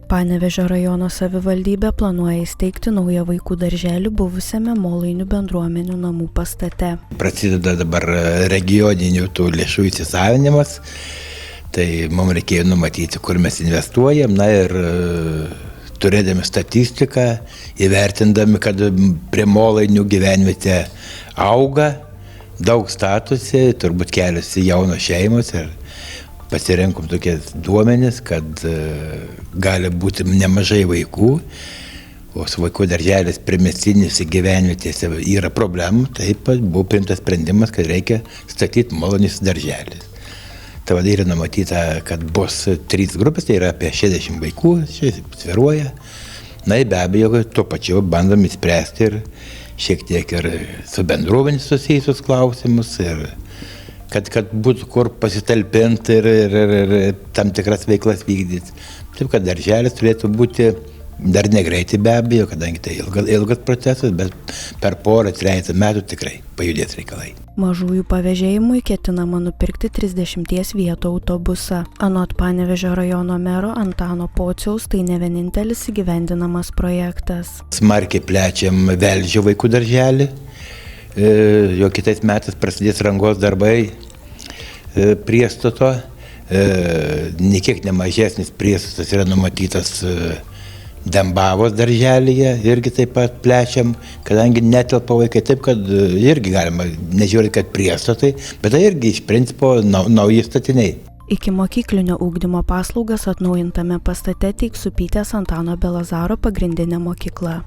Panevėžio rajono savivaldybė planuoja įsteigti naują vaikų darželį buvusiame Molainių bendruomenių namų pastate. Prasideda dabar regioninių tų lėšų įsisavinimas, tai mums reikėjo numatyti, kur mes investuojam, ir turėdami statistiką, įvertindami, kad prie Molainių gyvenvietė auga, daug statosi, turbūt keliasi jaunos šeimos ir pasirinkom tokias duomenis, kad gali būti nemažai vaikų, o su vaikų darželis primestinis gyvenvietėse yra problemų, taip pat buvo priimtas sprendimas, kad reikia statyti Molainius darželį. Tai yra numatyta, kad bus 3 grupės, tai yra apie 60 vaikų, sviruoja. Be abejo, tuo pačiu bandom įspręsti ir šiek tiek ir su bendruomenės susijusius klausimus, ir kad būtų kur pasitalpinti ir tam tikras veiklas vykdyti. Taip, kad darželis turėtų būti dar negreitai be abejo, kadangi tai ilgas procesas, bet per porą, 3 metų tikrai pajudės reikalai. Mažųjų pavėžėjimui ketinama nupirkti 30 vietų autobusą. Anot Panevėžio rajono mero Antano Pociaus, tai ne vienintelis įgyvendinamas projektas. Smarkiai plečiam Velžio vaikų darželį. Jo kitais metais prasidės rangos darbai priestato. Nekiek nemažesnis priestatas yra numatytas Dembavos darželyje, irgi taip pat plečiam, kadangi netelpa vaikai, taip kad irgi galima nežiūrėti, kad priestatai, bet tai irgi iš principo nauji statiniai. Iki mokyklinio ugdymo paslaugas atnaujintame pastate teiks Supytės Antano Belazaro pagrindinė mokykla.